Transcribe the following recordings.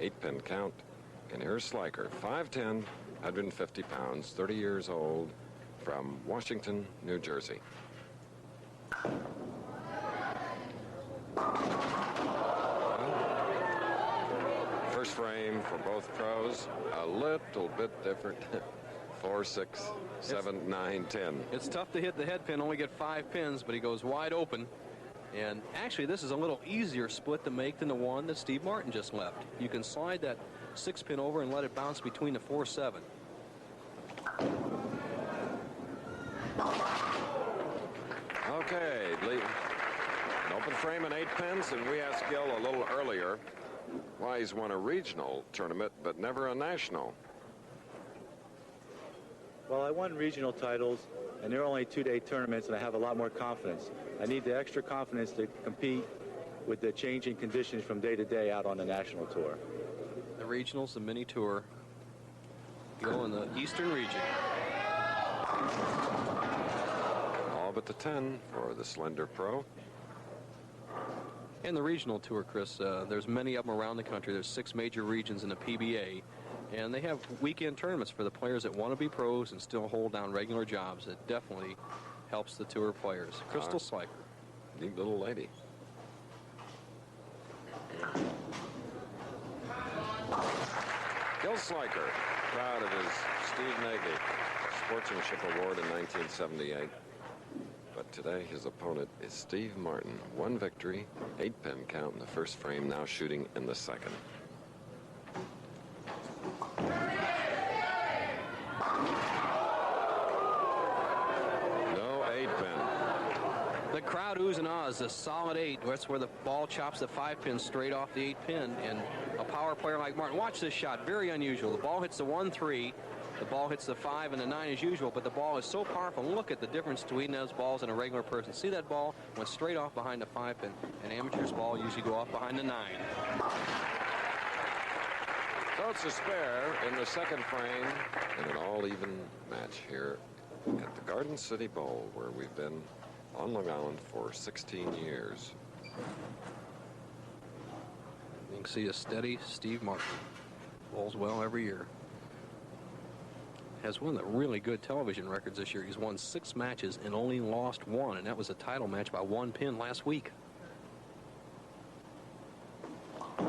8-pin count. And here's Sliker, 5'10", 150 pounds, 30 years old, from Washington, New Jersey. First frame for both pros, a little bit different. 4, 6, 7, 9, 10. It's tough to hit the head pin, only get 5 pins, but he goes wide open. And actually, this is a little easier split to make than the one that Steve Martin just left. You can slide that 6-pin over and let it bounce between the 4, 7. Okay, an open frame and 8 pins, and we asked Gil a little earlier why he's won a regional tournament but never a national. Well, I won regional titles, and they're only 2-day tournaments, and I have a lot more confidence. I need the extra confidence to compete with the changing conditions from day to day out on the national tour. The regionals, the mini tour, Gil in the Eastern region. All but the 10 for the slender pro. In the regional tour, Chris, there's many of them around the country. There's 6 major regions in the PBA, and they have weekend tournaments for the players that want to be pros and still hold down regular jobs. It definitely helps the tour players. Crystal Sliker. Neat little lady. Gil Sliker, proud of his Steve Nagy Sportsmanship Award in 1978. But today his opponent is Steve Martin. 1 victory, 8-pin count in the first frame, now shooting in the second. No 8-pin. The crowd oohs and ahs, a solid 8. That's where the ball chops the 5-pin straight off the 8-pin. And a power player like Martin, watch this shot, very unusual. The ball hits the 1-3. The ball hits the 5 and the 9 as usual, but the ball is so powerful. Look at the difference between those balls and a regular person. See that ball went straight off behind the 5-pin. An amateur's ball usually go off behind the 9. So it's a spare in the second frame in an all-even match here at the Garden City Bowl, where we've been on Long Island for 16 years. You can see a steady Steve Martin. Bowls well every year. Has one of the really good television records this year. He's won 6 matches and only lost 1, and that was a title match by 1 pin last week. A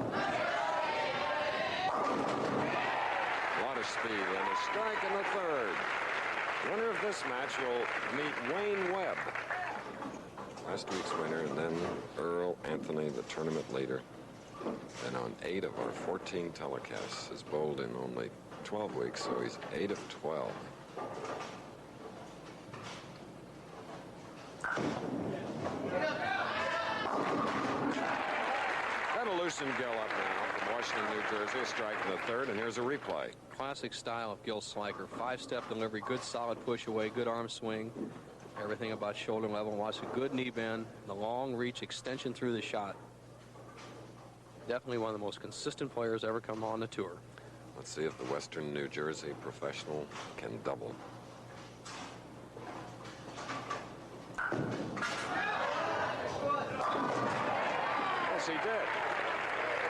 lot of speed and a strike in the third. The winner of this match will meet Wayne Webb, last week's winner, and then Earl Anthony, the tournament leader. And on 8 of our 14 telecasts has bowled in only 12 weeks, so he's 8 of 12. That'll loosen Gil up now from Washington, New Jersey. A strike in the third, and here's a replay. Classic style of Gil Sliker. 5-step delivery, good solid push away, good arm swing. Everything about shoulder level. Watch a good knee bend, the long reach extension through the shot. Definitely one of the most consistent players ever come on the tour. Let's see if the Western New Jersey professional can double. Yes, he did.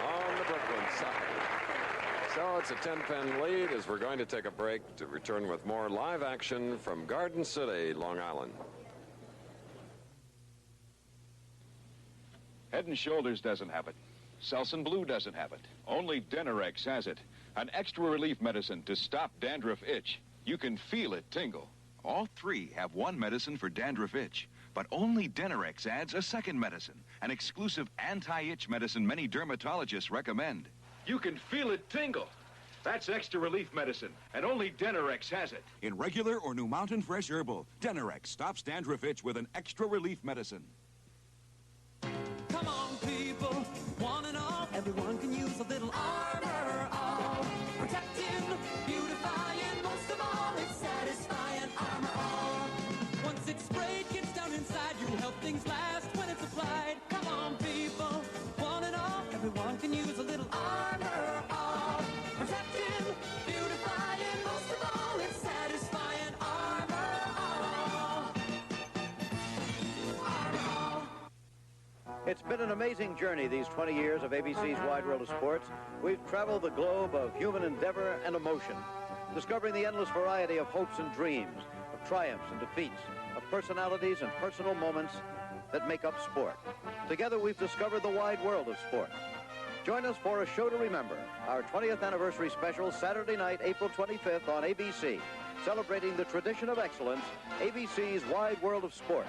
On the Brooklyn side. So it's a 10-pin lead as we're going to take a break to return with more live action from Garden City, Long Island. Head and Shoulders doesn't have it. Selsun Blue doesn't have it. Only Denerex has it. An extra relief medicine to stop dandruff itch. You can feel it tingle. All 3 have one medicine for dandruff itch, but only Denerex adds a second medicine, an exclusive anti-itch medicine many dermatologists recommend. You can feel it tingle. That's extra relief medicine, and only Denerex has it. In regular or New Mountain Fresh Herbal, Denerex stops dandruff itch with an extra relief medicine. Come on, people, one and all, everyone can use a little Armor All. Protecting, beautifying, most of all, it's satisfying. Armor All. Once it's sprayed, gets down inside, you'll help things last when it's applied. Come on, people, one and all, everyone can use a little Armor All. Protecting, beautifying, most of all, it's satisfying. Armor All. Armor All. It's been an amazing journey, these 20 years of ABC's Wide World of Sports. We've traveled the globe of human endeavor and emotion, discovering the endless variety of hopes and dreams, of triumphs and defeats, of personalities and personal moments that make up sport. Together, we've discovered the wide world of sports. Join us for a show to remember, our 20th anniversary special, Saturday night, April 25th on ABC, celebrating the tradition of excellence, ABC's Wide World of Sports.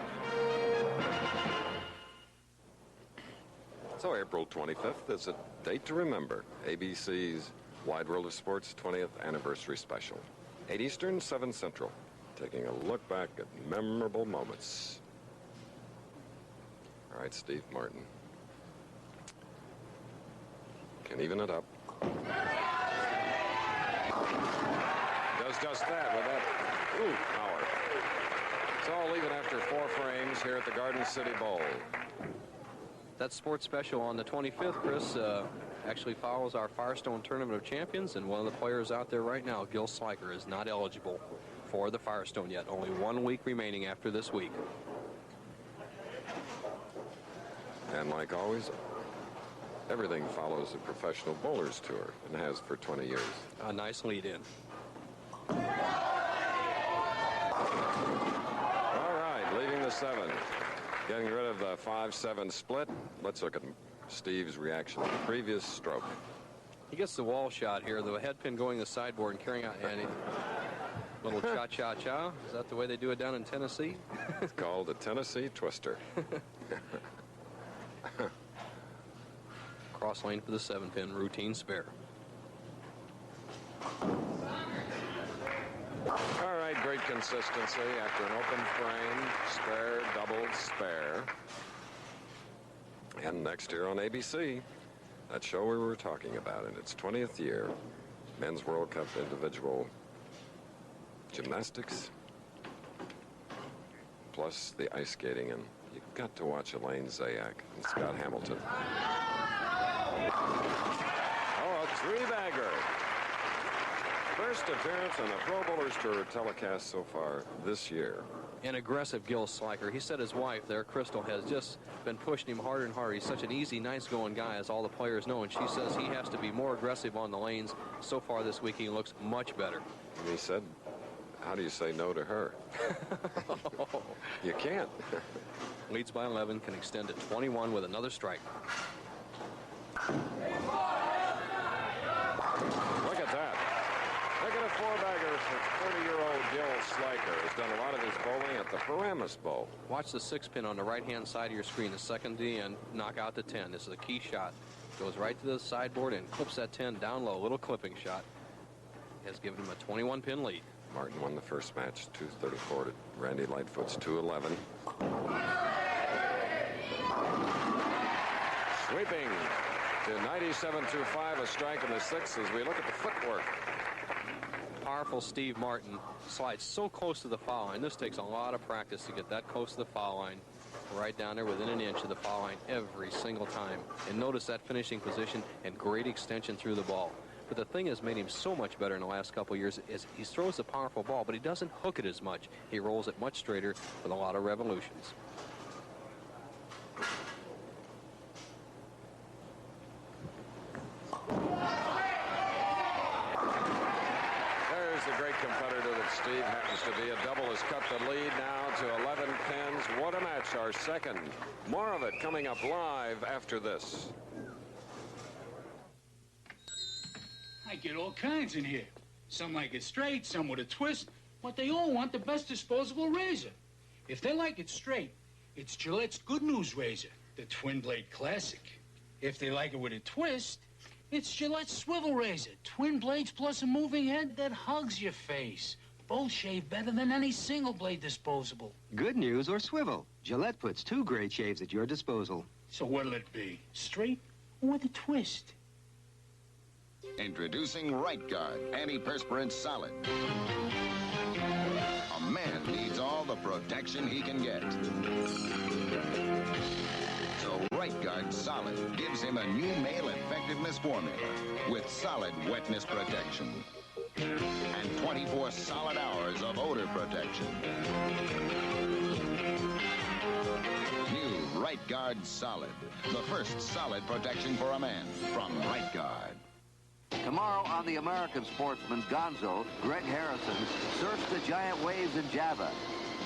So April 25th is a date to remember. ABC's Wide World of Sports 20th Anniversary Special. 8 Eastern, 7 Central. Taking a look back at memorable moments. All right, Steve Martin. Can even it up. Does just that with that power. So I'll leave it after 4 frames here at the Garden City Bowl. That sports special on the 25th, Chris, actually follows our Firestone Tournament of Champions, and one of the players out there right now, Gil Sliker, is not eligible for the Firestone yet. Only 1 week remaining after this week. And like always, everything follows the Professional Bowlers Tour and has for 20 years. A nice lead in. All right, leaving the 7. Getting rid of the 5-7 split. Let's look at Steve's reaction to the previous stroke. He gets the wall shot here, the head pin going to the sideboard and carrying out a little cha-cha-cha. Is that the way they do it down in Tennessee? It's called a Tennessee Twister. Cross lane for the 7-pin, routine spare. All right, great consistency after an open frame, spare, double, spare. And next here on ABC, that show we were talking about in its 20th year, Men's World Cup individual gymnastics, plus the ice skating, and you've got to watch Elaine Zayak and Scott Hamilton. Oh, a 3-bagger. First appearance on the Pro Bowlers Tour telecast so far this year. An aggressive Gil Sliker. He said his wife there, Crystal, has just been pushing him harder and harder. He's such an easy, nice-going guy, as all the players know, and she says he has to be more aggressive on the lanes. So far this week, he looks much better. And he said, how do you say no to her? You can't. Leads by 11, can extend to 21 with another strike. Look at that. Look at a 4-bagger for 30-year-old Gil Sliker. He's done a lot of his bowling at the Paramus Bowl. Watch the 6-pin on the right-hand side of your screen, the second D, and knock out the 10. This is a key shot. Goes right to the sideboard and clips that 10 down low. A little clipping shot. Has given him a 21-pin lead. Martin won the first match, 234 to Randy Lightfoot's 211. Sweeping to 97-5, a strike in the 6th as we look at the footwork. Powerful Steve Martin slides so close to the foul line. This takes a lot of practice to get that close to the foul line. Right down there within an inch of the foul line every single time. And notice that finishing position and great extension through the ball. But the thing that's made him so much better in the last couple of years is he throws a powerful ball, but he doesn't hook it as much. He rolls it much straighter with a lot of revolutions. There's the great competitor that Steve happens to be. A double has cut the lead now to 11 pins. What a match, our second. More of it coming up live after this. I get all kinds in here. Some like it straight, some with a twist, but they all want the best disposable razor. If they like it straight, it's Gillette's Good News razor, the Twin Blade Classic. If they like it with a twist, it's Gillette's Swivel razor, twin blades plus a moving head that hugs your face. Both shave better than any single blade disposable. Good news or swivel. Gillette puts 2 great shaves at your disposal. So what'll it be, straight or with a twist? Introducing Right Guard Antiperspirant Solid. A man needs all the protection he can get. So Right Guard Solid gives him a new male effectiveness formula with solid wetness protection and 24 solid hours of odor protection. New Right Guard Solid. The first solid protection for a man from Right Guard. Tomorrow on the American Sportsman, Gonzo, Greg Harrison, surfs the giant waves in Java.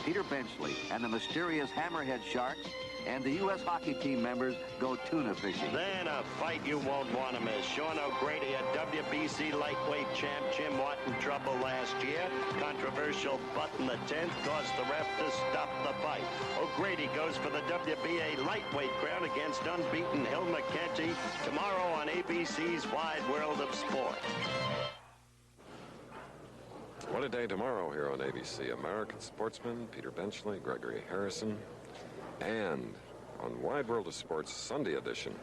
Peter Benchley and the mysterious Hammerhead Sharks and the U.S. hockey team members go tuna fishing. Then a fight you won't want to miss. Sean O'Grady, a WBC lightweight champ. Jim Martin trouble last year. Controversial butt in the 10th caused the ref to stop the fight. O'Grady goes for the WBA lightweight crown against unbeaten Hill McKenty tomorrow on ABC's Wide World of Sport. What a day tomorrow here on ABC. American Sportsman, Peter Benchley, Gregory Harrison, and on Wide World of Sports Sunday edition,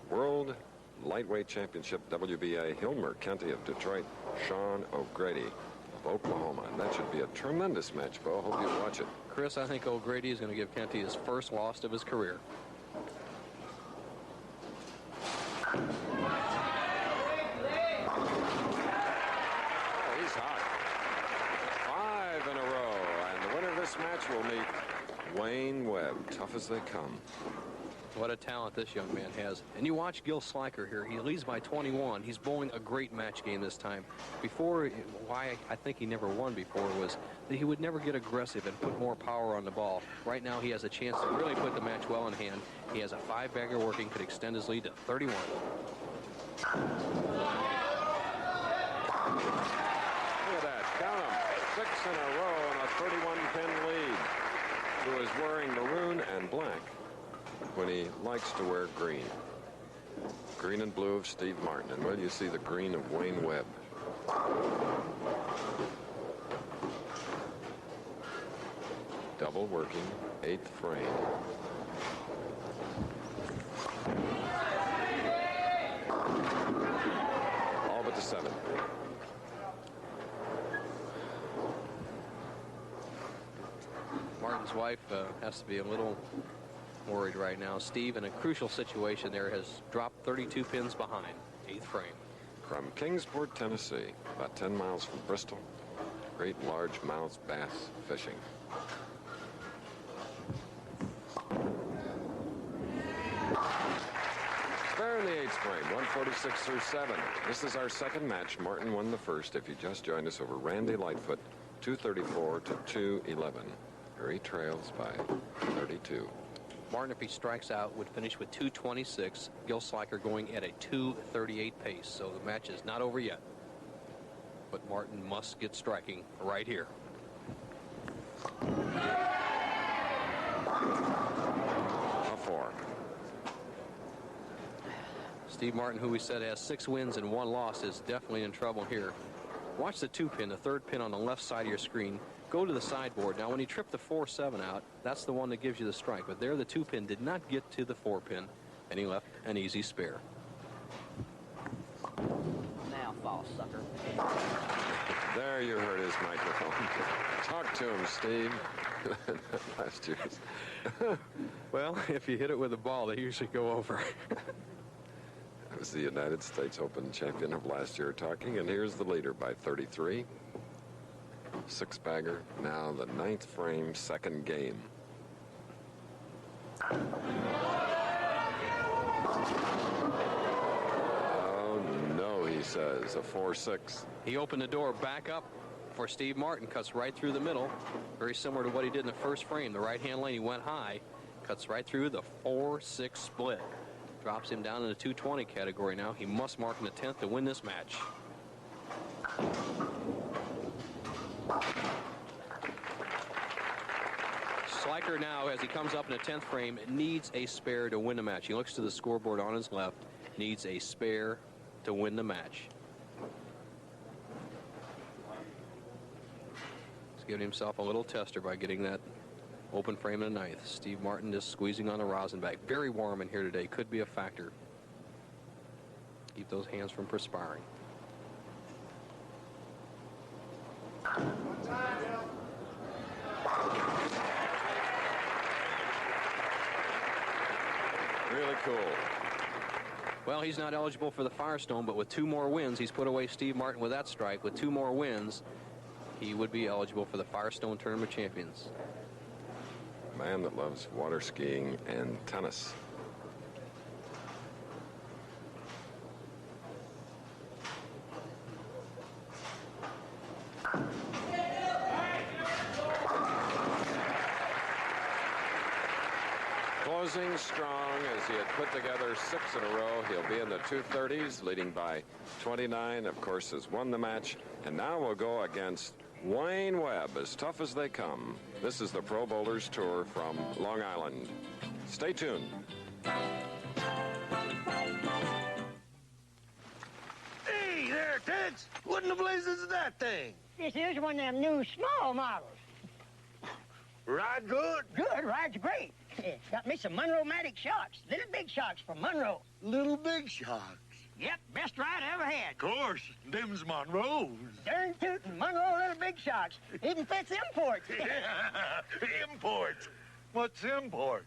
World Lightweight Championship WBA Hilmer Kenty of Detroit, Sean O'Grady of Oklahoma. And that should be a tremendous match, Bo. Hope you watch it. Chris, I think O'Grady is going to give Kenty his first loss of his career. Oh, he's hot. 5 in a row. And the winner of this match will meet Wayne Webb, tough as they come. What a talent this young man has. And you watch Gil Sliker here. He leads by 21. He's bowling a great match game this time. Before, why I think he never won before was that he would never get aggressive and put more power on the ball. Right now he has a chance to really put the match well in hand. He has a 5-bagger working, could extend his lead to 31. Look at that. Count them. 6 in a row and a 31-pin lead. Who is wearing maroon and black when he likes to wear green. Green and blue of Steve Martin. And well, you see the green of Wayne Webb. Double working, 8th frame. All but the 7th. Martin's wife has to be a little worried right now. Steve, in a crucial situation there, has dropped 32 pins behind. 8th frame. From Kingsport, Tennessee, about 10 miles from Bristol. Great largemouth bass fishing. Fair in the 8th frame, 146 through 7. This is our second match. Martin won the first. If you just joined us, over Randy Lightfoot, 234 to 211. Here he trails by 32. Martin, if he strikes out, would finish with 226. Gil Sliker going at a 238 pace. So the match is not over yet. But Martin must get striking right here. A 4. Steve Martin, who we said has 6 wins and 1 loss, is definitely in trouble here. Watch the 2-pin, the 3rd pin on the left side of your screen. Go to the sideboard. Now, when he tripped the 4-7 out, that's the one that gives you the strike. But there, the 2-pin did not get to the 4-pin, and he left an easy spare. Now fall, sucker. There you heard his microphone. Talk to him, Steve. Last year's. Well, if you hit it with a ball, they usually go over. That was the United States Open champion of last year talking, and here's the leader by 33. 6-bagger, now the 9th frame, 2nd game. Oh, no, he says, a 4-6. He opened the door back up for Steve Martin, cuts right through the middle. Very similar to what he did in the first frame. The right-hand lane, he went high, cuts right through the 4-6 split. Drops him down in the 220 category now. He must mark in the 10th to win this match. Sliker now, as he comes up in the 10th frame, needs a spare to win the match. He looks to the scoreboard on his left, needs a spare to win the match. He's giving himself a little tester by getting that open frame in the 9th. Steve Martin just squeezing on the rosin back. Very warm in here today. Could be a factor. Keep those hands from perspiring. Really cool. Well, he's not eligible for the Firestone, but with 2 more wins, he's put away Steve Martin with that strike. With 2 more wins, he would be eligible for the Firestone Tournament Champions. man that loves water skiing and tennis. Closing strong as he had put together 6 in a row. He'll be in the 230s, leading by 29. Of course, has won the match. And now we'll go against Wayne Webb, as tough as they come. This is the Pro Boulders Tour from Long Island. Stay tuned. Hey there, Tex. What in the blazes is that thing? This is one of them new small models. Ride good? Good, rides great. Got me some Monroe-matic shocks. Little big shocks from Monroe. Little big shocks? Yep, best ride I ever had. Of course, them's Monroe's. Darn tootin' Monroe little big shocks. Even fits imports. Imports? What's imports?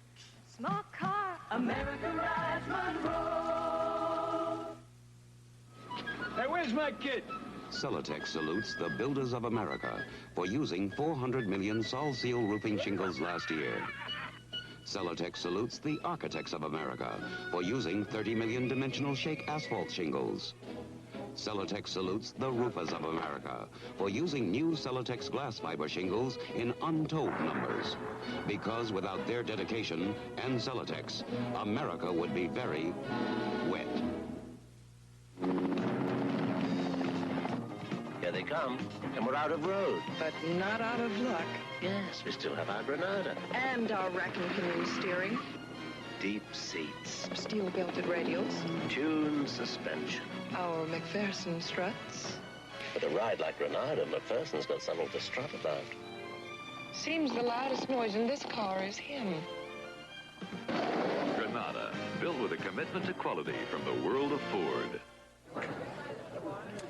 Small car, America rides Monroe. Hey, where's my kid? Celotex salutes the builders of America for using 400 million Sol Seal roofing shingles last year. Celotex salutes the architects of America for using 30 million dimensional shake asphalt shingles. Celotex salutes the roofers of America for using new Celotex glass fiber shingles in untold numbers. Because without their dedication and Celotex, America would be very wet. Here they come, and we're out of road. But not out of luck. Yes, we still have our Granada. And our wrecking canoe steering. Deep seats. Steel-belted radials. Tuned suspension. Our McPherson struts. With a ride like Granada, McPherson's got something to strut about. Seems the loudest noise in this car is him. Granada, built with a commitment to quality from the world of Ford.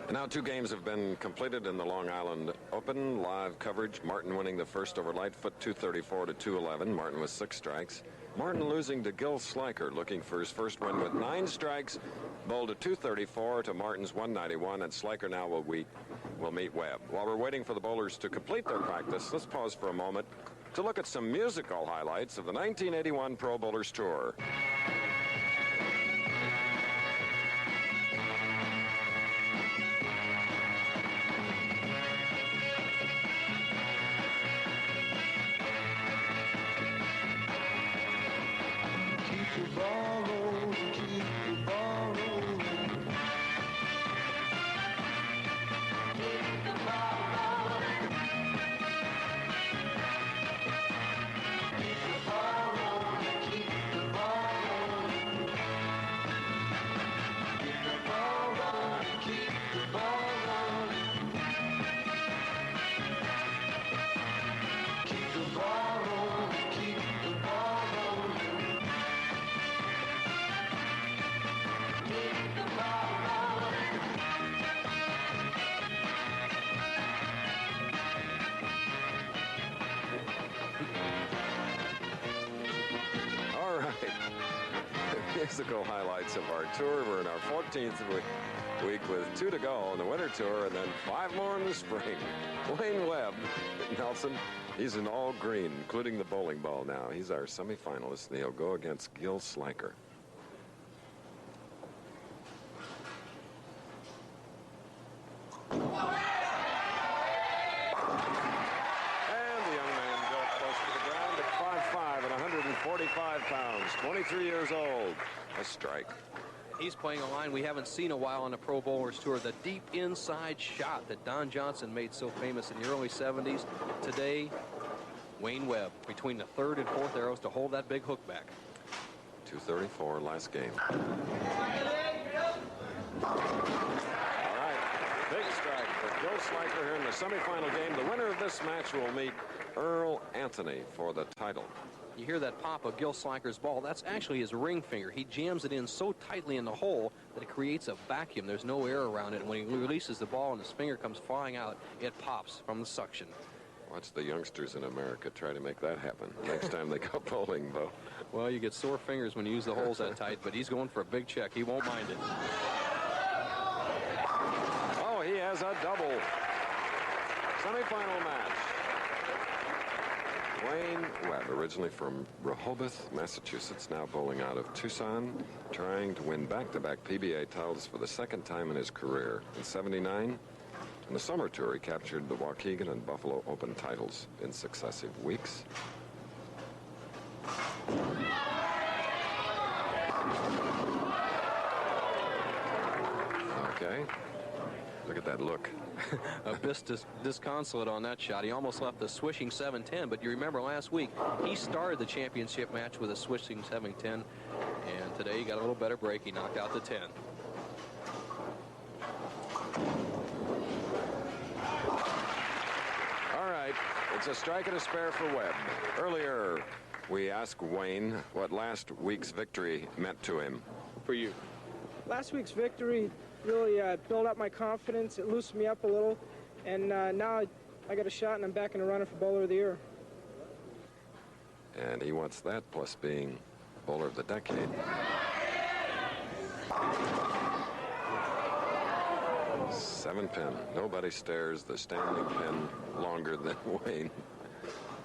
And now 2 games have been completed in the Long Island Open. Live coverage. Martin winning the first over Lightfoot, 234 to 211. Martin with 6 strikes. Martin losing to Gil Sliker, looking for his first win with 9 strikes. Bowled to 234 to Martin's 191, and Sliker now will meet Webb. While we're waiting for the bowlers to complete their practice, let's pause for a moment to look at some musical highlights of the 1981 Pro Bowlers Tour. Musical highlights of our tour. We're in our 14th week with 2 to go on the winter tour, and then 5 more in the spring. Wayne Webb, Nelson, he's in all green, including the bowling ball now. He's our semifinalist, and he'll go against Gil Sliker. And the young man goes close to the ground at 5'5" and 145 pounds, 23 years old. A strike. He's playing a line we haven't seen a while on the Pro Bowlers Tour, the deep inside shot that Don Johnson made so famous in the early 70s. Today, Wayne Webb between the 3rd and 4th arrows to hold that big hook back. 234 last game. All right, big strike for Gil Sliker here in the semifinal game. The winner of this match will meet Earl Anthony for the title. You hear that pop of Gil Sliker's ball. That's actually his ring finger. He jams it in so tightly in the hole that it creates a vacuum. There's no air around it. And when he releases the ball and his finger comes flying out, it pops from the suction. Watch the youngsters in America try to make that happen next time they go bowling, Bo. Well, you get sore fingers when you use the holes that tight, but he's going for a big check. He won't mind it. Oh, he has a double. Semifinal match. Wayne Webb, originally from Rehoboth, Massachusetts, now bowling out of Tucson, trying to win back-to-back PBA titles for the second time in his career. In '79, in the summer tour, he captured the Waukegan and Buffalo Open titles in successive weeks. Okay. Look at that look. A bit disconsolate on that shot. He almost left the swishing 7-10, but you remember last week, he started the championship match with a swishing 7-10, and today he got a little better break. He knocked out the 10. All right, it's a strike and a spare for Webb. Earlier, we asked Wayne what last week's victory meant to him. For you. Last week's victory really built up my confidence. It loosened me up a little, and now I got a shot and I'm back in the running for Bowler of the Year. And he wants that plus being Bowler of the Decade. Seven pin. Nobody stares the standing pin longer than Wayne.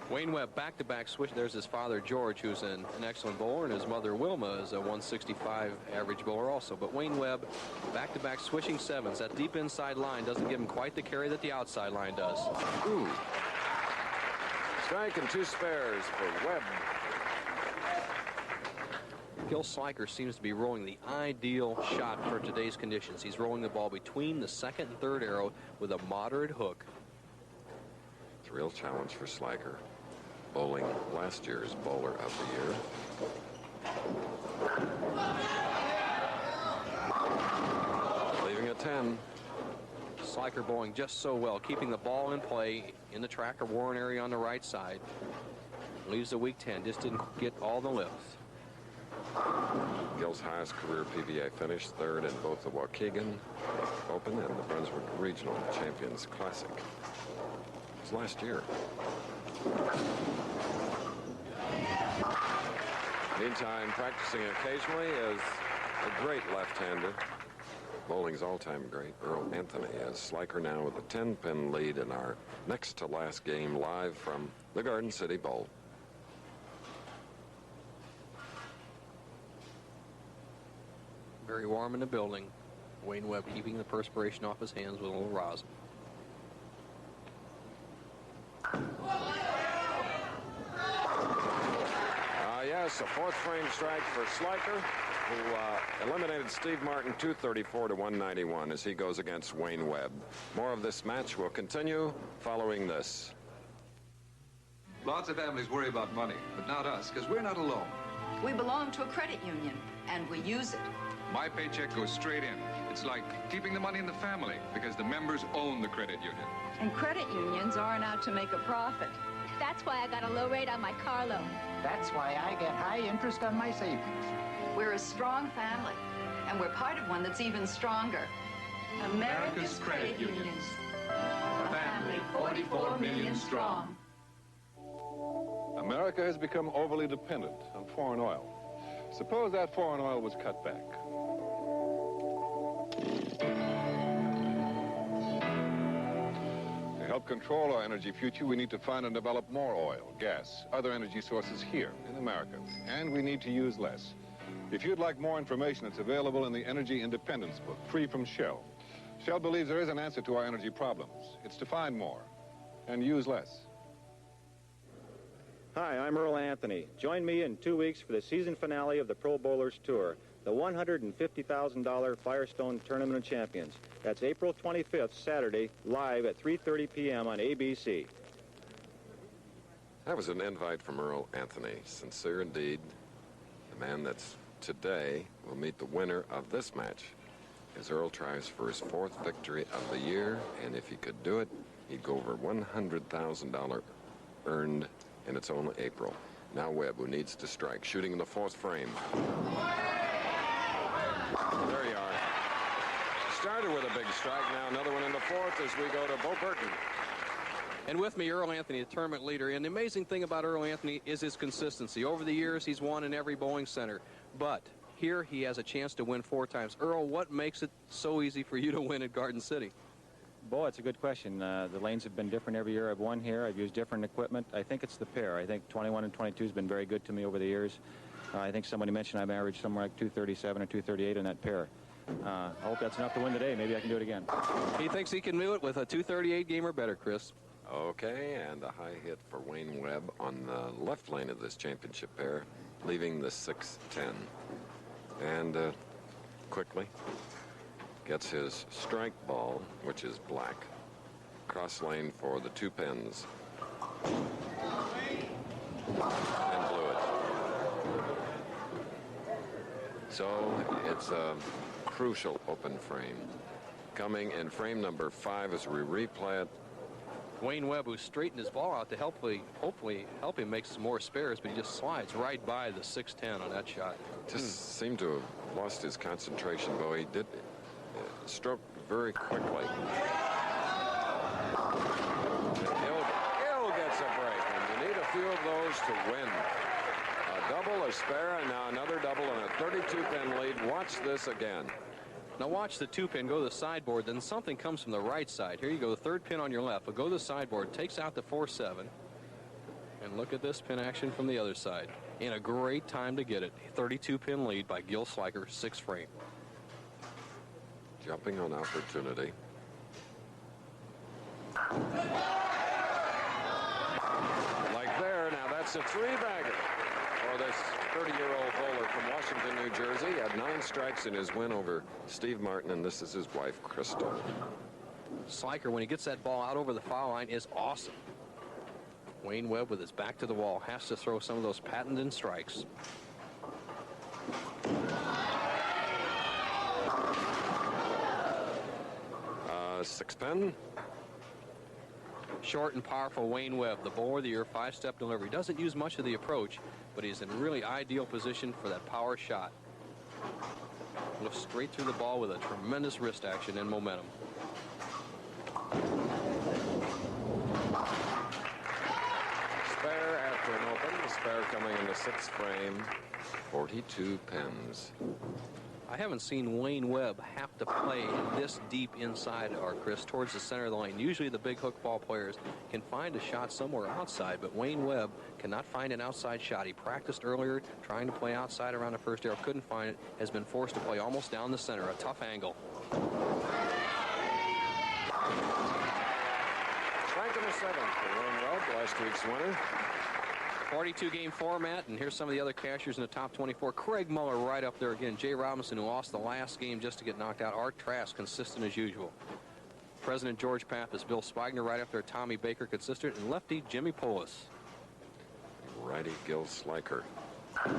Wayne Webb, back-to-back switch. There's his father, George, who's an excellent bowler, and his mother, Wilma, is a 165 average bowler also. But Wayne Webb, back-to-back swishing sevens. That deep inside line doesn't give him quite the carry that the outside line does. Ooh. Strike and two spares for Webb. Gil Sliker seems to be rolling the ideal shot for today's conditions. He's rolling the ball between the second and third arrow with a moderate hook. It's a real challenge for Sliker. Bowling last year's Bowler of the Year. Leaving a 10. Sliker bowling just so well, keeping the ball in play in the tracker Warren area on the right side. Leaves the weak 10, just didn't get all the lifts. Gil's highest career PBA finish, third in both the Waukegan Open and the Brunswick Regional Champions Classic. It was last year. Meantime, practicing occasionally is a great left-hander. Bowling's all-time great, Earl Anthony, as Sliker now with a 10-pin lead in our next-to-last game live from the Garden City Bowl. Very warm in the building. Wayne Webb keeping the perspiration off his hands with a little rosin. Yes, a fourth frame strike for Sliker, who eliminated Steve Martin 234 to 191 as he goes against Wayne Webb. More of this match will continue following this. Lots of families worry about money, but not us, because we're not alone. We belong to a credit union, and we use it. My paycheck goes straight in. It's like keeping the money in the family, because the members own the credit union. And credit unions aren't out to make a profit. That's why I got a low rate on my car loan. That's why I get high interest on my savings. We're a strong family, and we're part of one that's even stronger. America's Credit Unions. A family 44 million strong. America has become overly dependent on foreign oil. Suppose that foreign oil was cut back. To help control our energy future, we need to find and develop more oil, gas, other energy sources here in America. And we need to use less. If you'd like more information, it's available in the Energy Independence book, free from Shell. Shell believes there is an answer to our energy problems. It's to find more and use less. Hi, I'm Earl Anthony. Join me in 2 weeks for the season finale of the Pro Bowlers Tour, the $150,000 Firestone Tournament of Champions. That's April 25th, Saturday, live at 3:30 p.m. on ABC. That was an invite from Earl Anthony. Sincere indeed. The man that's today will meet the winner of this match as Earl tries for his fourth victory of the year, and if he could do it, he'd go over $100,000 earned in its own April. Now Webb, who needs to strike, shooting in the fourth frame. There you are. Started with a big strike, now another one in the fourth as we go to Bo Burton. And with me, Earl Anthony, the tournament leader. And the amazing thing about Earl Anthony is his consistency. Over the years, he's won in every bowling center. But here, he has a chance to win 4 times. Earl, what makes it so easy for you to win at Garden City? Boy, it's a good question. The lanes have been different every year I've won here. I've used different equipment. I think it's the pair. I think 21 and 22 has been very good to me over the years. I think somebody mentioned I've averaged somewhere like 237 or 238 in that pair. I hope that's enough to win today. Maybe I can do it again. He thinks he can do it with a 238 game or better, Chris. Okay, and a high hit for Wayne Webb on the left lane of this championship pair, leaving the 6-10. And quickly gets his strike ball, which is black, cross lane for the 2 pins. And blew it. So it's a crucial open frame. Coming in frame number 5 as we replay it. Wayne Webb, who straightened his ball out to hopefully help him make some more spares, but he just slides right by the 6-10 on that shot. Just seemed to have lost his concentration, though he did stroke very quickly. Earl gets a break, and you need a few of those to win. A double, a spare, and now another double and a 32-pin lead. Watch this again. Now watch the 2-pin go to the sideboard, then something comes from the right side. Here you go, the 3rd pin on your left, but go to the sideboard, takes out the 4-7. And look at this pin action from the other side. And a great time to get it. 32-pin lead by Gil Sliker, 6th frame. Jumping on opportunity. Like there, now that's a 3-bagger for this 30-year-old bowler from Washington, New Jersey. He had 9 strikes in his win over Steve Martin, and this is his wife, Crystal. Sliker, when he gets that ball out over the foul line, is awesome. Wayne Webb, with his back to the wall, has to throw some of those patented strikes. Six pin. Short and powerful Wayne Webb, the bowler of the year, 5-step delivery. Doesn't use much of the approach, but he's in really ideal position for that power shot. Looks straight through the ball with a tremendous wrist action and momentum. Spare after an open. The spare coming in the 6th frame. 42 pins. I haven't seen Wayne Webb have to play this deep inside, or Chris, towards the center of the lane. Usually the big hook ball players can find a shot somewhere outside, but Wayne Webb cannot find an outside shot. He practiced earlier trying to play outside around the first arrow, couldn't find it, has been forced to play almost down the center, a tough angle. Rank in the 7th for Wayne Webb, last week's winner. 42-game format, and here's some of the other cashers in the top 24. Craig Muller right up there again. Jay Robinson, who lost the last game just to get knocked out. Art Trask, consistent as usual. President George Pappas, Bill Spigner right up there. Tommy Baker, consistent. And lefty Jimmy Polis. Righty Gil Sliker. Oh,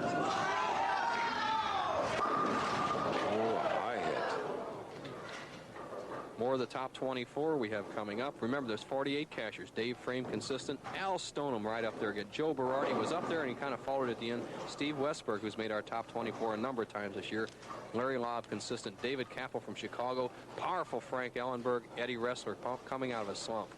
a high hit. More of the top 24 we have coming up. Remember, there's 48 cashers. Dave Frame, consistent. Al Stoneham right up there again. Joe Berardi was up there and he kind of followed at the end. Steve Westberg, who's made our top 24 a number of times this year. Larry Lobb, consistent. David Capel from Chicago. Powerful Frank Ellenberg. Eddie Ressler coming out of a slump.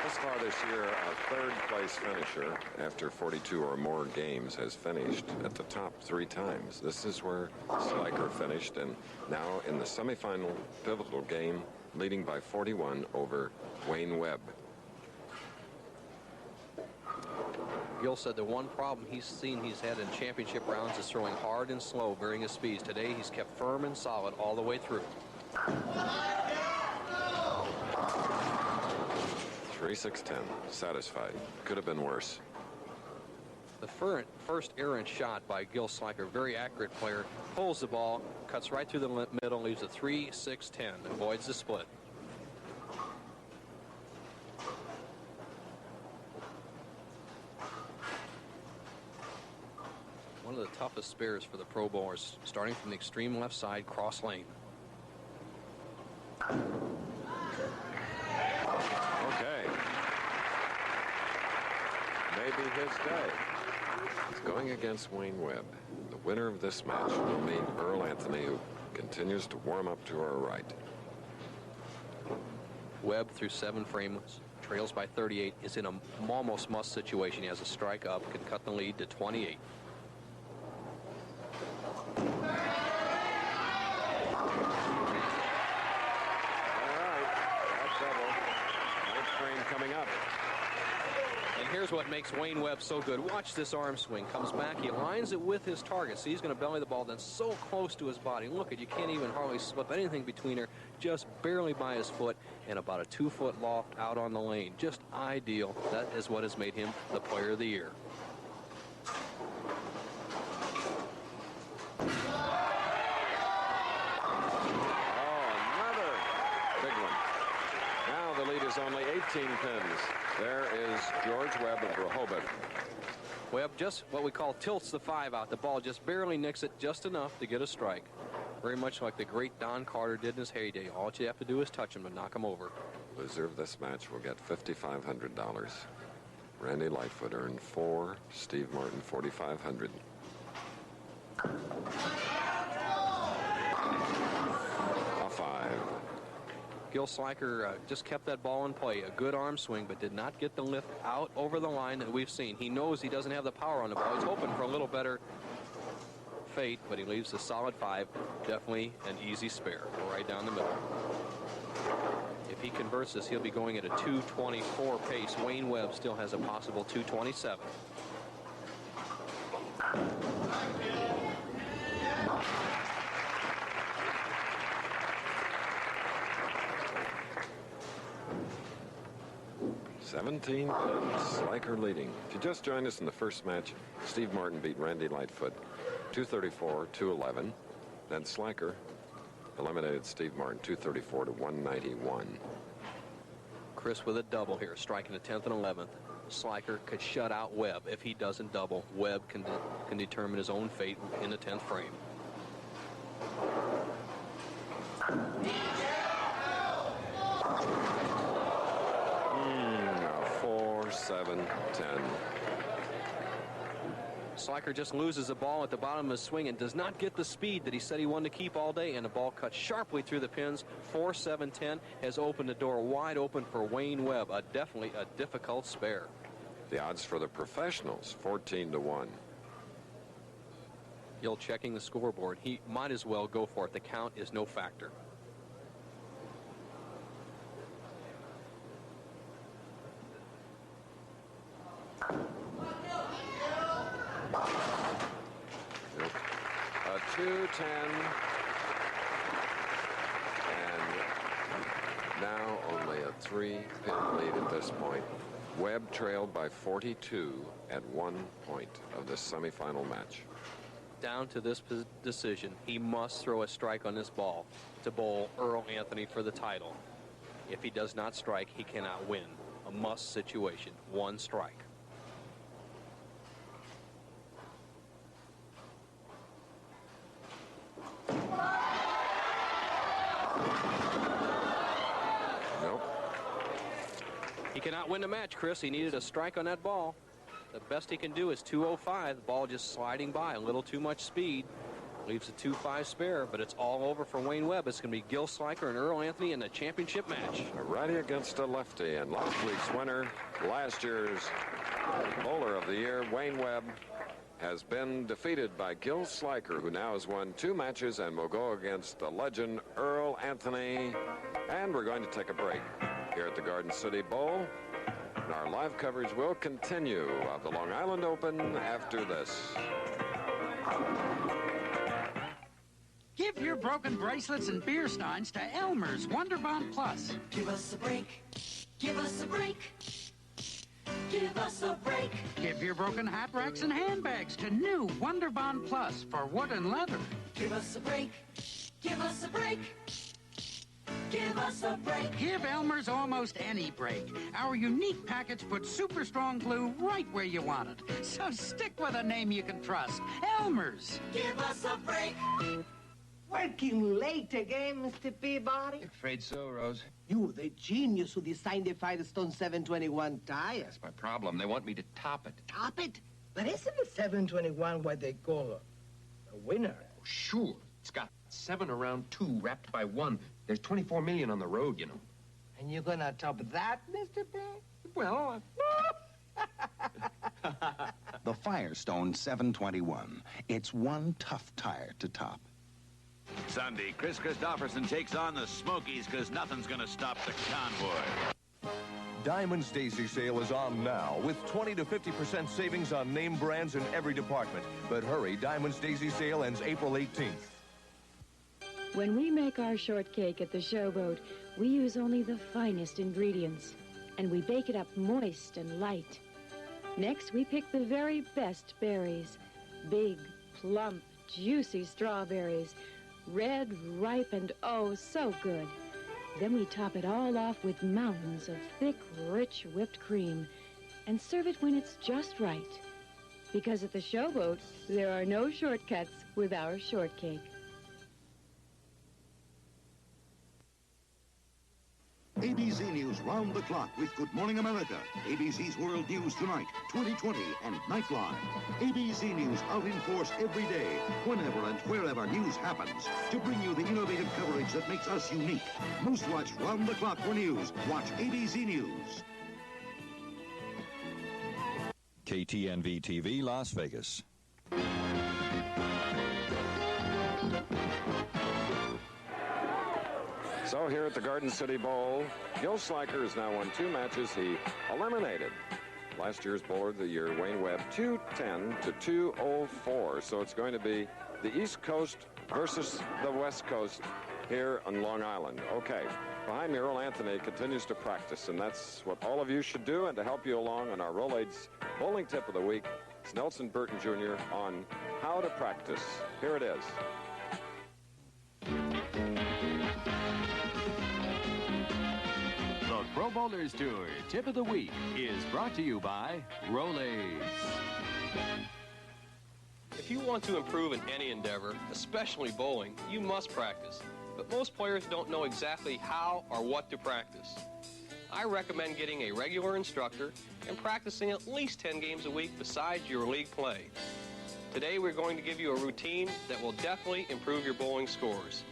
Thus far this year, a 3rd place finisher after 42 or more games has finished at the top 3 times. This is where Sliker finished, and now in the semifinal pivotal game, leading by 41 over Wayne Webb. Gil said the one problem he's had in championship rounds is throwing hard and slow, varying his speeds. Today, he's kept firm and solid all the way through. 3-6-10, satisfied. Could have been worse. The first errant shot by Gil Sliker, very accurate player, pulls the ball, cuts right through the middle, leaves a 3-6-10, avoids the split. One of the toughest spares for the Pro Bowlers, starting from the extreme left side, cross lane. Okay. Maybe his day. He's going against Wayne Webb. The winner of this match will meet Earl Anthony, who continues to warm up to our right. Webb through 7 frames, trails by 38, is in a almost must situation. He has a strike up, can cut the lead to 28. here's what makes Wayne Webb so good. Watch this arm swing. Comes back. He lines it with his target. See, he's going to belly the ball then so close to his body. Look, you can't even hardly slip anything between her. Just barely by his foot and about a 2-foot loft out on the lane. Just ideal. That is what has made him the player of the year. Only 18 pins. There is George Webb of Rehoboth. Webb just what we call tilts the 5 out. The ball just barely nicks it just enough to get a strike. Very much like the great Don Carter did in his heyday. All you have to do is touch him and knock him over. Loser of this match will get $5,500. Randy Lightfoot earned 4. Steve Martin, $4,500. A 5. Gil Sliker just kept that ball in play. A good arm swing, but did not get the lift out over the line that we've seen. He knows he doesn't have the power on the ball. He's hoping for a little better fate, but he leaves a solid 5. Definitely an easy spare. Right down the middle. If he converts this, he'll be going at a 2:24 pace. Wayne Webb still has a possible 2:27. $17 pins. Sliker leading. If you just joined us in the first match, Steve Martin beat Randy Lightfoot 234-211. Then Sliker eliminated Steve Martin 234-191. Chris with a double here, striking the 10th and 11th. Sliker could shut out Webb. If he doesn't double, Webb can determine his own fate in the 10th frame. Now 4, 7, 10. Sliker just loses the ball at the bottom of his swing and does not get the speed that he said he wanted to keep all day, and the ball cuts sharply through the pins. 4, 7, 10 has opened the door wide open for Wayne Webb. Definitely a difficult spare. The odds for the professionals, 14-1. Gil checking the scoreboard. He might as well go for it. The count is no factor. A 2-10. And now only a 3-pin lead at this point. Webb trailed by 42 at 1 point of this semifinal match. Down to this decision, he must throw a strike on this ball to bowl Earl Anthony for the title. If he does not strike, he cannot win. A must situation. 1 strike. Nope. He cannot win the match, Chris. He needed a strike on that ball. The best he can do is 205. The ball just sliding by. A little too much speed. Leaves a 2-5 spare, but it's all over for Wayne Webb. It's going to be Gil Sliker and Earl Anthony in the championship match. A righty against a lefty, and last week's winner, last year's bowler of the year, Wayne Webb, has been defeated by Gil Sliker, who now has won 2 matches and will go against the legend Earl Anthony. And we're going to take a break here at the Garden City Bowl. And our live coverage will continue of the Long Island Open after this. Give your broken bracelets and beer steins to Elmer's Wonderbond Plus. Give us a break. Give us a break. Give us a break. Give your broken hat racks and handbags to new Wonderbond Plus for wood and leather. Give us a break. Give us a break. Give us a break. Give Elmer's almost any break. Our unique package puts super strong glue right where you want it. So stick with a name you can trust. Elmer's. Give us a break. Working late again, Mr. Peabody? Afraid so, Rose. You, the genius who designed the Firestone 721 tire. That's my problem. They want me to top it. Top it? But isn't the 721 what they call a winner? Oh, sure. It's got 7 around 2 wrapped by 1. There's 24 million on the road, you know. And you're gonna top that, Mr. Peabody? Well, The Firestone 721. It's one tough tire to top. Sunday, Chris Christopherson takes on the Smokies because nothing's going to stop the convoy. Diamond's Daisy Sale is on now with 20 to 50% savings on name brands in every department. But hurry, Diamond's Daisy Sale ends April 18th. When we make our shortcake at the Showboat, we use only the finest ingredients, and we bake it up moist and light. Next, we pick the very best berries. Big, plump, juicy strawberries. Red, ripe, and oh, so good. Then we top it all off with mountains of thick, rich whipped cream and serve it when it's just right. Because at the Showboat, there are no shortcuts with our shortcake. ABC News round the clock with Good Morning America, ABC's World News Tonight, 2020, and Nightline. ABC News out in force every day, whenever and wherever news happens, to bring you the innovative coverage that makes us unique. Most watch round the clock for news. Watch ABC News. KTNV TV, Las Vegas. So here at the Garden City Bowl, Gil Sliker has now won 2 matches. He eliminated last year's Bowler of the Year, Wayne Webb, 210 to 204. So it's going to be the East Coast versus the West Coast here on Long Island. Okay, behind me, Earl Anthony continues to practice, and that's what all of you should do. And to help you along on our Rolaids bowling tip of the week, it's Nelson Burton Jr. on how to practice. Here it is. The Pro Bowlers Tour Tip of the Week is brought to you by Rolaids. If you want to improve in any endeavor, especially bowling, you must practice. But most players don't know exactly how or what to practice. I recommend getting a regular instructor and practicing at least 10 games a week besides your league play. Today we're going to give you a routine that will definitely improve your bowling scores.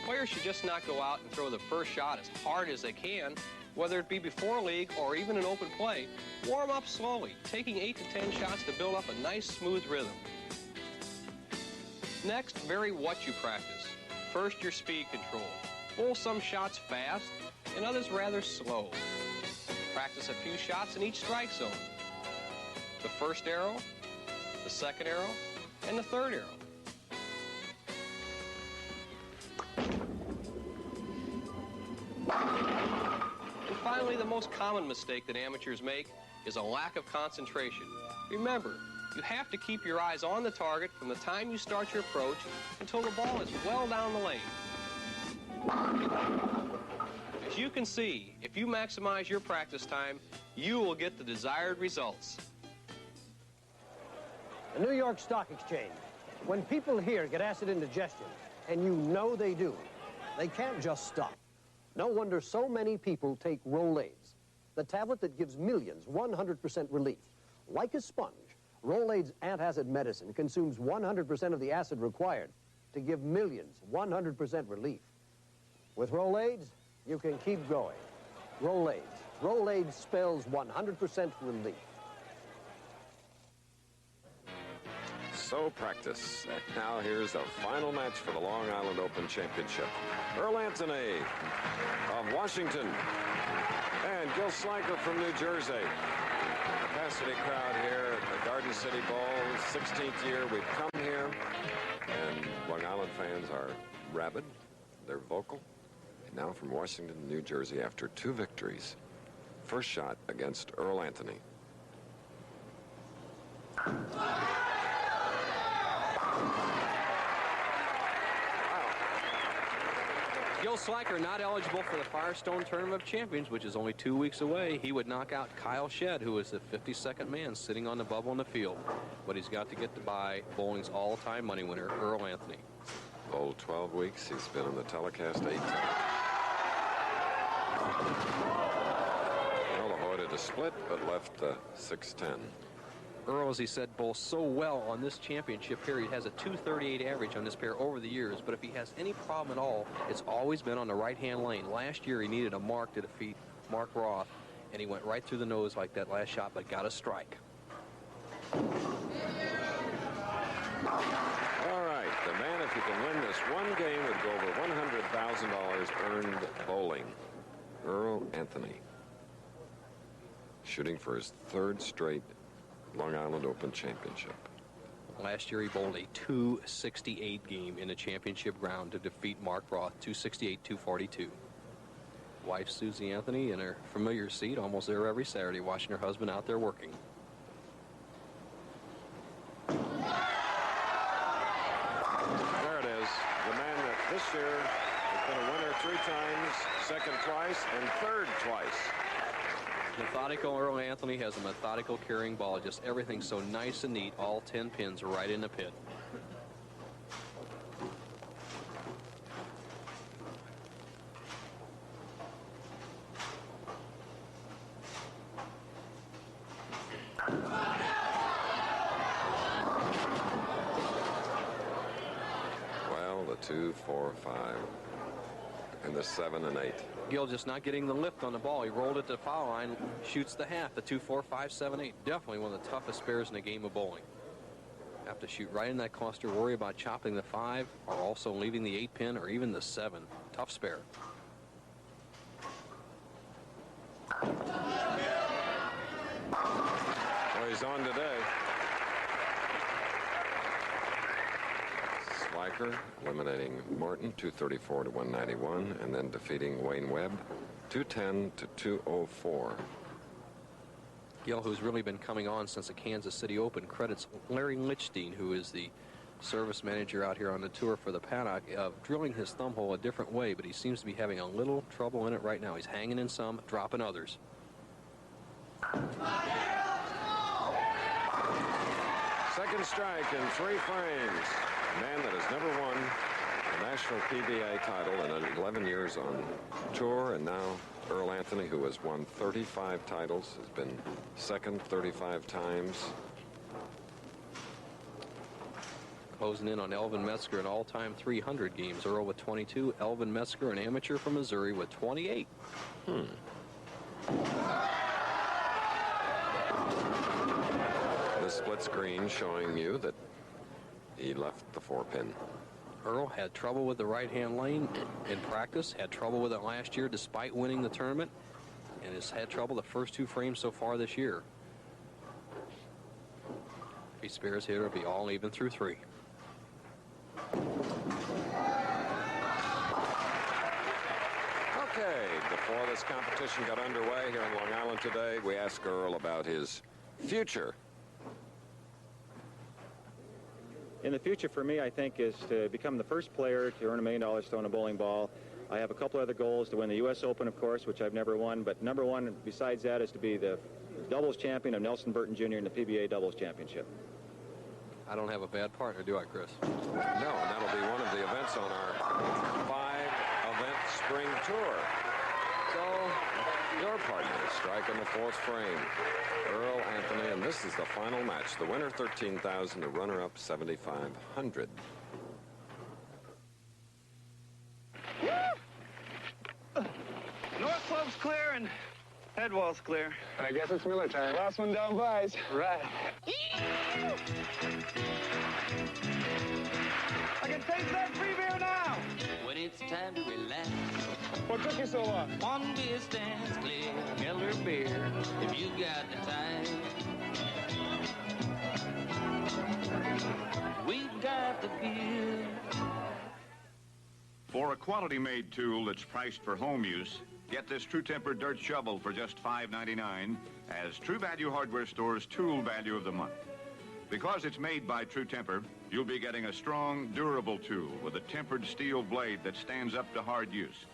Players should just not go out and throw the first shot as hard as they can, whether it be before league or even in open play. Warm up slowly, taking 8 to 10 shots to build up a nice smooth rhythm. Next, vary what you practice. First, your speed control. Bowl some shots fast and others rather slow. Practice a few shots in each strike zone. The first arrow, the second arrow, and the third arrow. And finally, the most common mistake that amateurs make is a lack of concentration. Remember, you have to keep your eyes on the target from the time you start your approach until the ball is well down the lane. As you can see, if you maximize your practice time, you will get the desired results. The New York Stock Exchange. When people here get acid indigestion, and you know they do, they can't just stop. No wonder so many people take Rolaids, the tablet that gives millions 100% relief. Like a sponge, Rolaids antacid medicine consumes 100% of the acid required to give millions 100% relief. With Rolaids, you can keep going. Rolaids. Rolaids spells 100% relief. So practice. And now here's the final match for the Long Island Open Championship. Earl Anthony of Washington and Gil Sliker from New Jersey. Capacity crowd here at the Garden City Bowl. 16th year we've come here, and Long Island fans are rabid. They're vocal. And now from Washington, New Jersey, after 2 victories. First shot against Earl Anthony. Gil Sliker not eligible for the Firestone Tournament of Champions, which is only 2 weeks away. He would knock out Kyle Shedd, who is the 52nd man sitting on the bubble in the field. But he's got to get to buy bowling's all-time money winner, Earl Anthony. Bowled 12 weeks. He's been on the telecast 8 times. Well, avoided a split, but left 6-10. Earl, as he said, bowls so well on this championship pair. He has a 238 average on this pair over the years, but if he has any problem at all, it's always been on the right-hand lane. Last year, he needed a mark to defeat Mark Roth, and he went right through the nose like that last shot, but got a strike. All right, the man, if he can win this one game, would go over $100,000 earned bowling. Earl Anthony. shooting for his third straight Long Island Open championship. Last year he bowled a 268 game in the championship round to defeat Mark Roth, 268-242. Wife Susie Anthony in her familiar seat, almost there every Saturday, watching her husband out there working. There it is. The man that this year has been a winner 3 times, second twice, and third twice. Methodical Earl Anthony has a methodical carrying ball. Just everything so nice and neat. All 10 pins right in the pit. Well, the 2, 4, 5, and the 7 and 8. Gill just not getting the lift on the ball. He rolled it to the foul line, shoots the half, the 2, 4, 5, 7, 8. Definitely one of the toughest spares in the game of bowling. Have to shoot right in that cluster, worry about chopping the 5 or also leaving the 8 pin or even the 7. Tough spare. Well, he's on today. Sliker eliminating Martin, 234-191, and then defeating Wayne Webb, 210-204. Gill, who's really been coming on since the Kansas City Open, credits Larry Lichstein, who is the service manager out here on the tour for the paddock, of drilling his thumb hole a different way, but he seems to be having a little trouble in it right now. He's hanging in some, dropping others. Second strike in 3 frames. A man that has never won a national PBA title in 11 years on tour, and now Earl Anthony, who has won 35 titles, has been second 35 times. Closing in on Elvin Metzger, an all-time 300 games. Earl with 22. Elvin Metzger, an amateur from Missouri, with 28. The split screen showing you that he left the 4-pin. Earl had trouble with the right-hand lane in practice, had trouble with it last year despite winning the tournament, and has had trouble the first 2 frames so far this year. If he spares here, it'll be all even through 3. Okay, before this competition got underway here in Long Island today, we asked Earl about his future. In the future for me, I think, is to become the first player to earn $1 million stone a bowling ball. I have a couple other goals: to win the U.S. Open, of course, which I've never won, but number one besides that is to be the doubles champion of Nelson Burton Jr. in the PBA Doubles Championship. I don't have a bad partner, do I, Chris? No, and that'll be one of the events on our 5-event spring tour. So, your partner is striking the 4th frame, Earl Anthony, and this is the final match. The winner, $13,000, the runner-up, $7,500. North slope's clear and head wall's clear. I guess it's Miller time. Last one down buys. Right. I can taste that free beer now. When it's time to relax. What took you so long? One beer stands clear, Miller beer, if you got the time. We've got the beer. For a quality-made tool that's priced for home use, get this True Temper dirt shovel for just $5.99 as True Value Hardware Store's Tool Value of the Month. Because it's made by True Temper, you'll be getting a strong, durable tool with a tempered steel blade that stands up to hard use,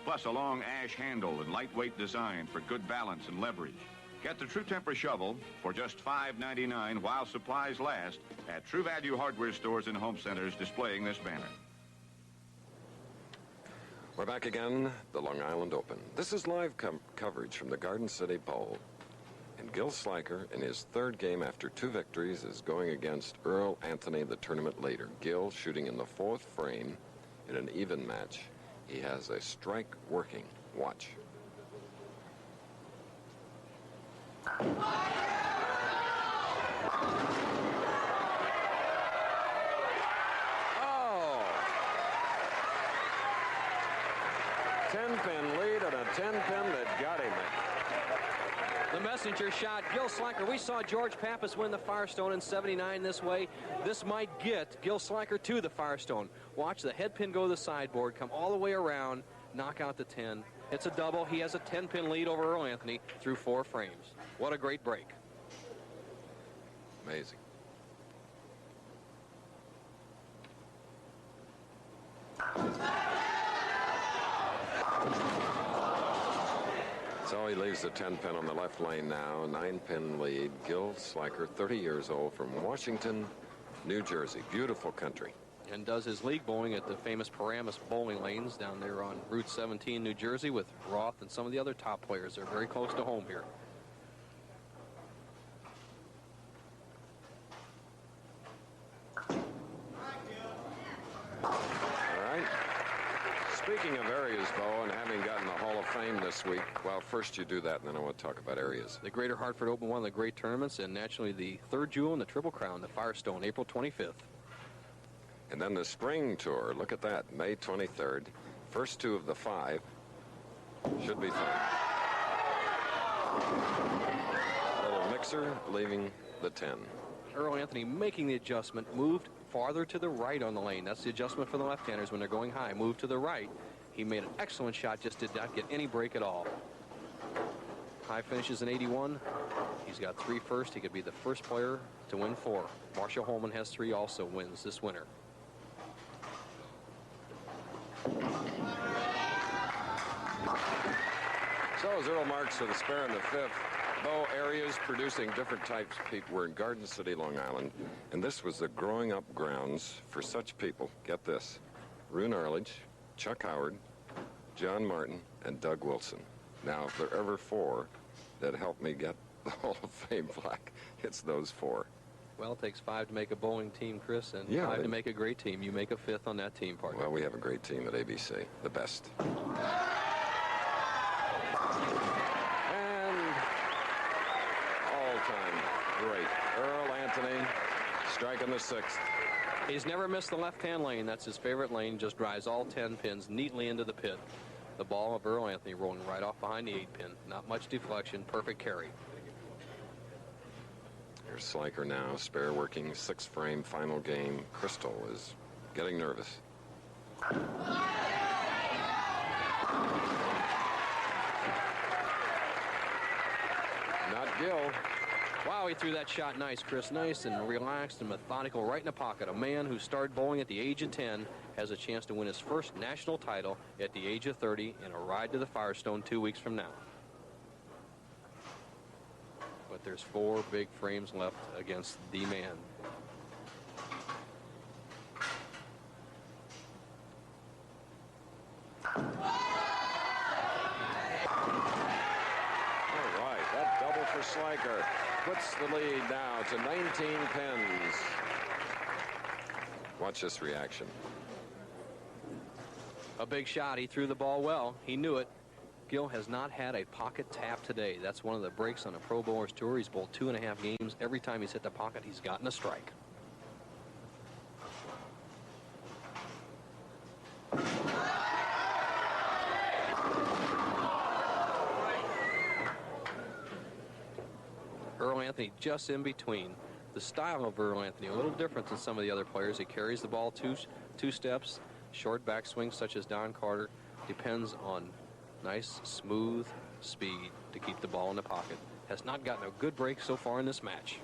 plus a long ash handle and lightweight design for good balance and leverage. Get the True Temper shovel for just $5.99 while supplies last at True Value Hardware Stores and home centers displaying this banner. We're back again, the Long Island Open. This is live coverage from the Garden City Bowl. And Gil Sliker, in his 3rd game after 2 victories, is going against Earl Anthony the tournament leader. Gil shooting in the 4th frame in an even match. He has a strike working. Watch. Oh! 10-pin lead and a 10-pin that got him. The messenger shot, Gil Slacker. We saw George Pappas win the Firestone in '79 this way. This might get Gil Slacker to the Firestone. Watch the head pin go to the sideboard, come all the way around, knock out the 10. It's a double. He has a 10-pin lead over Earl Anthony through 4 frames. What a great break. Amazing. So he leaves the 10-pin on the left lane now. 9-pin lead. Gil Slacker, 30 years old, from Washington, New Jersey. Beautiful country. And does his league bowling at the famous Paramus bowling lanes down there on Route 17, New Jersey, with Roth and some of the other top players. They're very close to home here. Speaking of areas, Bo, and having gotten the Hall of Fame this week, well, first you do that, and then I want to talk about areas. The Greater Hartford Open, one of the great tournaments, and naturally the third jewel in the Triple Crown, the Firestone, April 25th. And then the Spring Tour, look at that, May 23rd. First 2 of the 5 should be fun. A little mixer leaving the 10. Earl Anthony making the adjustment, moved farther to the right on the lane. That's the adjustment for the left-handers when they're going high. Move to the right. He made an excellent shot, just did not get any break at all. High finishes in 81. He's got 3 first. He could be the first player to win 4. Marshall Holman has 3, also wins this winter. So as Earl marks for the spare in the 5th, Bo, areas producing different types of people. We're in Garden City, Long Island, and this was the growing up grounds for such people. Get this: Roone Arledge, Chuck Howard, John Martin, and Doug Wilson. Now, if there are ever 4 that helped me get the Hall of Fame plaque, it's those 4. Well, it takes 5 to make a bowling team, Chris, and 5 to make a great team. You make a 5th on that team, partner. Well, we have a great team at ABC, the best. Great. Earl Anthony striking the 6th. He's never missed the left-hand lane. That's his favorite lane. Just drives all 10 pins neatly into the pit. The ball of Earl Anthony rolling right off behind the 8-pin. Not much deflection. Perfect carry. Here's Slacker now. Spare working. 6th frame. Final game. Crystal is getting nervous. Not Gil. Wow, he threw that shot nice, Chris. Nice and relaxed and methodical right in the pocket. A man who started bowling at the age of 10 has a chance to win his first national title at the age of 30 in a ride to the Firestone 2 weeks from now. But there's 4 big frames left against the man. Slacker puts the lead now to 19 pins. Watch this reaction. A big shot. He threw the ball well. He knew it. Gil has not had a pocket tap today. That's one of the breaks on a Pro Bowlers Tour. He's bowled 2.5 games. Every time he's hit the pocket, he's gotten a strike. Earl Anthony just in between. The style of Earl Anthony, a little different than some of the other players. He carries the ball two steps, short backswing such as Don Carter. Depends on nice, smooth speed to keep the ball in the pocket. Has not gotten a good break so far in this match.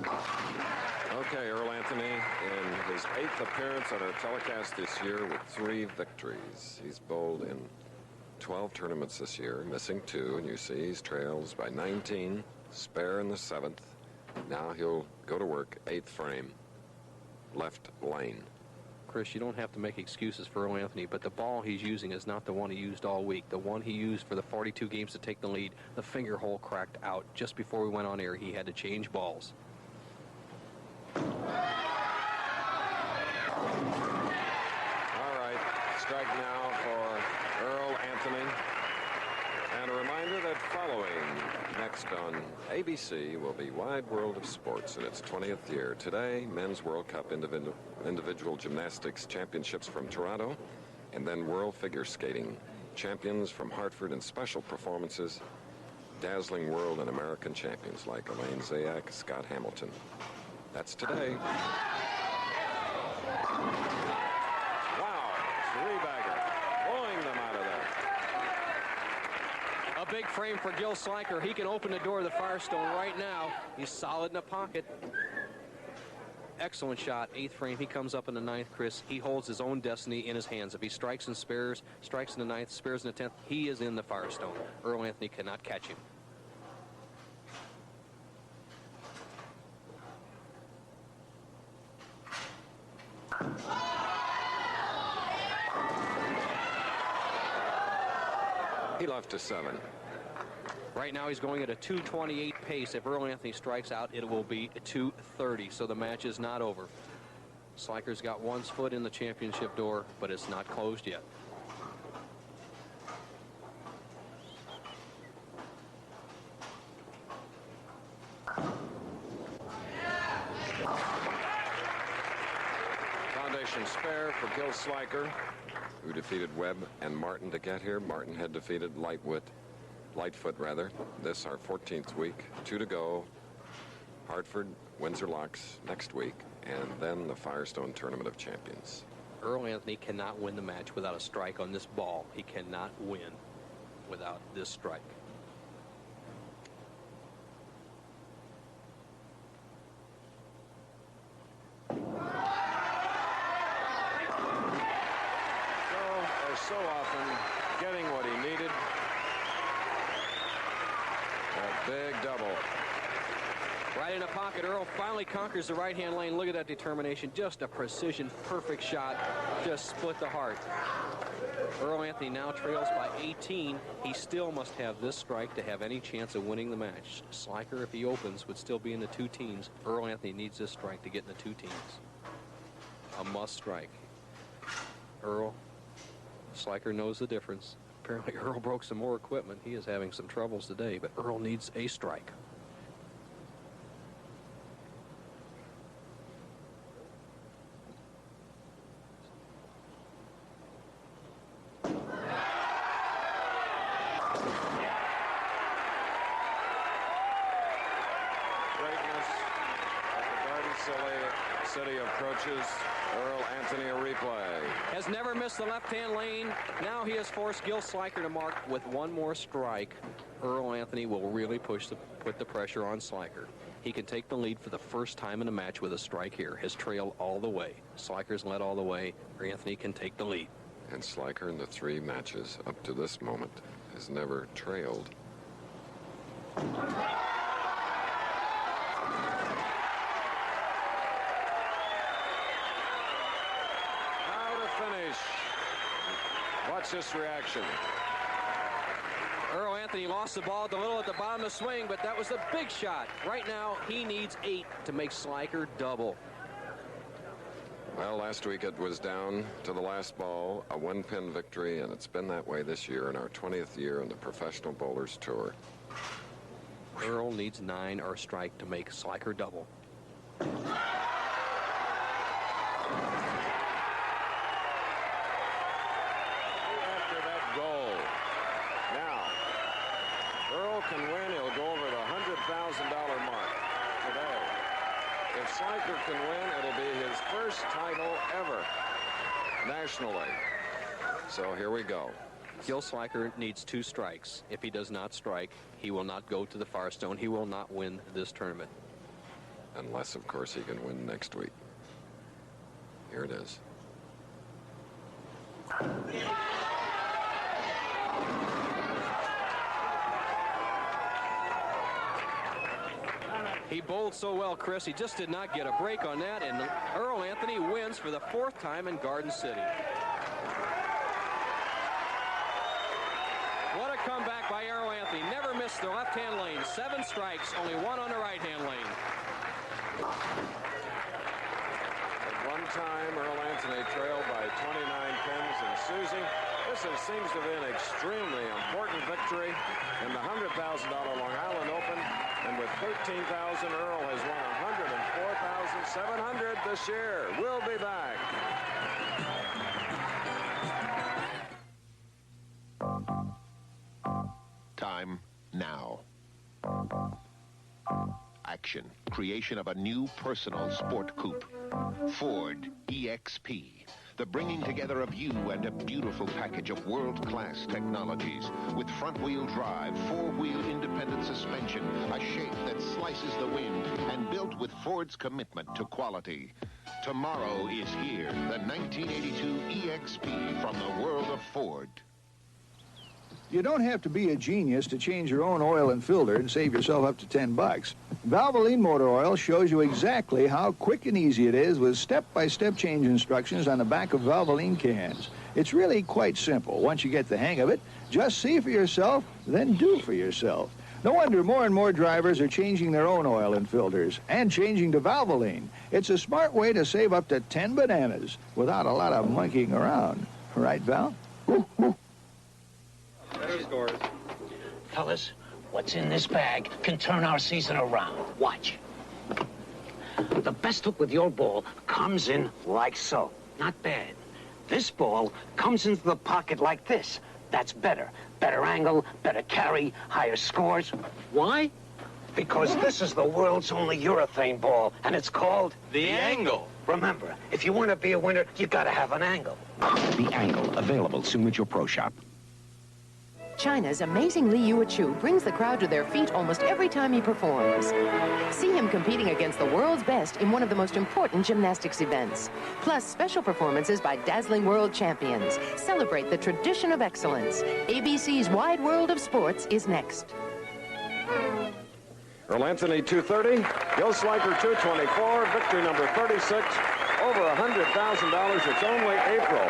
Okay, Earl Anthony in his 8th appearance on our telecast this year with 3 victories. He's bowled in 12 tournaments this year, missing 2, and you see he's trails by 19, spare in the 7th. Now he'll go to work, 8th frame, left lane. Chris, you don't have to make excuses for Earl Anthony, but the ball he's using is not the one he used all week. The one he used for the 42 games to take the lead, the finger hole cracked out just before we went on air. He had to change balls. All right, strike now for Earl Anthony. And a reminder that following next on ABC will be Wide World of Sports in its 20th year. Today, Men's World Cup Individual Gymnastics Championships from Toronto, and then World Figure Skating champions from Hartford in special performances, dazzling world and American champions like Elaine Zayak, Scott Hamilton. That's today. Wow, three-bagger, blowing them out of there. A big frame for Gil Sliker. He can open the door of the Firestone right now. He's solid in the pocket. Excellent shot, 8th frame. He comes up in the 9th, Chris. He holds his own destiny in his hands. If he strikes and spares, strikes in the 9th, spares in the 10th, he is in the Firestone. Earl Anthony cannot catch him. He left to 7. Right now he's going at a 2:28 pace. If Earl Anthony strikes out, it will be a 2:30, so the match is not over. Sliker's got one foot in the championship door, but it's not closed yet. Foundation spare for Gil Sliker, who defeated Webb and Martin to get here. Martin had defeated Lightfoot. This our 14th week. 2 to go. Hartford, Windsor Locks next week, and then the Firestone Tournament of Champions. Earl Anthony cannot win the match without a strike on this ball. He cannot win without this strike. So often getting what he needed. A big double. Right in the pocket. Earl finally conquers the right-hand lane. Look at that determination. Just a precision, perfect shot. Just split the heart. Earl Anthony now trails by 18. He still must have this strike to have any chance of winning the match. Sliker, if he opens, would still be in the 2 teens. Earl Anthony needs this strike to get in the 2 teens. A must strike. Earl. Sliker knows the difference. Apparently Earl broke some more equipment. He is having some troubles today, but Earl needs a strike. Greatness as the Garden City approaches. Earl Anthony, a replay. Has never missed the left-hand lane. Now he has forced Gil Sliker to mark with one more strike. Earl Anthony will really put the pressure on Sliker. He can take the lead for the first time in a match with a strike here. His trail all the way. Sliker's led all the way. Anthony can take the lead. And Sliker in the 3 matches up to this moment has never trailed. Finish. Watch this reaction. Earl Anthony lost the ball a little at the bottom of the swing, but that was a big shot. Right now, he needs 8 to make Sliker double. Well, last week it was down to the last ball, a 1-pin victory, and it's been that way this year in our 20th year on the Professional Bowlers Tour. Earl needs 9 or strike to make Sliker double. Can win, he'll go over the $100,000 mark today. If Sliker can win, it'll be his first title ever nationally. So here we go. Gil Sliker needs 2 strikes. If he does not strike, he will not go to the Firestone. He will not win this tournament. Unless, of course, he can win next week. Here it is. He bowled so well, Chris. He just did not get a break on that, and Earl Anthony wins for the 4th time in Garden City. What a comeback by Earl Anthony. Never missed the left-hand lane. 7 strikes, only 1 on the right-hand lane. At one time, Earl Anthony trailed by 29 pins, and Susie, this seems to be an extremely important victory in the $100,000 Long Island Open. And with 13,000, Earl has won 104,700 this year. We'll be back. time now. Action. Creation of a new personal sport coupe. Ford EXP. The bringing together of you and a beautiful package of world-class technologies with front-wheel drive, four-wheel independent suspension, a shape that slices the wind, and built with Ford's commitment to quality. Tomorrow is here, the 1982 EXP from the world of Ford. You don't have to be a genius to change your own oil and filter and save yourself up to $10. Valvoline Motor Oil shows you exactly how quick and easy it is with step-by-step change instructions on the back of Valvoline cans. It's really quite simple. Once you get the hang of it, just see for yourself, then do for yourself. No wonder more and more drivers are changing their own oil and filters and changing to Valvoline. It's a smart way to save up to 10 bananas without a lot of monkeying around. Right, Val? Better scores. Fellas, what's in this bag can turn our season around. Watch. The best hook with your ball comes in like so. Not bad. This ball comes into the pocket like this. That's better. Better angle, better carry, higher scores. Why? Because this is the world's only urethane ball, and it's called The Angle. Remember, if you want to be a winner, you got to have an angle. The Angle, available soon at your pro shop. China's amazing Li Yuechu brings the crowd to their feet almost every time he performs. See him competing against the world's best in one of the most important gymnastics events. Plus, special performances by dazzling world champions. Celebrate the tradition of excellence. ABC's Wide World of Sports is next. Earl Anthony, 230. Gil Sliker, 224. Victory number 36. Over $100,000. It's only April.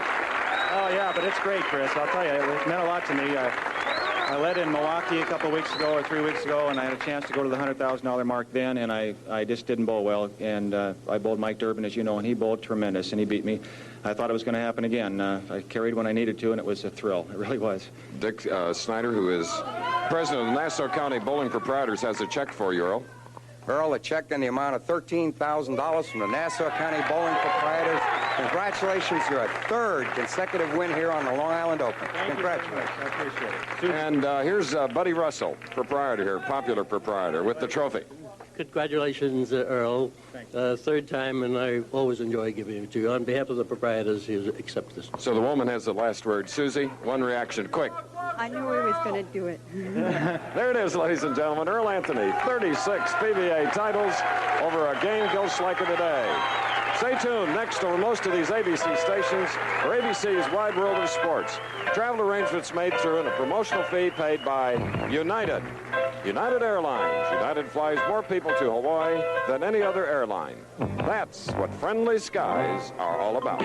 Oh, yeah, but it's great, Chris. I'll tell you, it meant a lot to me. I led in Milwaukee a couple weeks ago or 3 weeks ago, and I had a chance to go to the $100,000 mark then, and I just didn't bowl well. And I bowled Mike Durbin, as you know, and he bowled tremendous, and he beat me. I thought it was going to happen again. I carried when I needed to, and it was a thrill. It really was. Dick Snyder, who is president of the Nassau County Bowling Proprietors, has a check for you, Earl. Earl, a check in the amount of $13,000 from the Nassau County Bowling Proprietors. Congratulations, your third consecutive win here on the Long Island Open. Congratulations. I appreciate it. And here's Buddy Russell, proprietor here, popular proprietor, with the trophy. Congratulations, Earl. Third time, and I always enjoy giving it to you. On behalf of the proprietors, you accept this. So the woman has the last word. Susie, one reaction, quick. I knew he was going to do it. There it is, ladies and gentlemen. Earl Anthony, 36 PBA titles over a game Gil Sliker today. Stay tuned. Next, over most of these ABC stations are ABC's Wide World of Sports. Travel arrangements made through and a promotional fee paid by United. United Airlines. United flies more people to Hawaii than any other airline. That's what friendly skies are all about.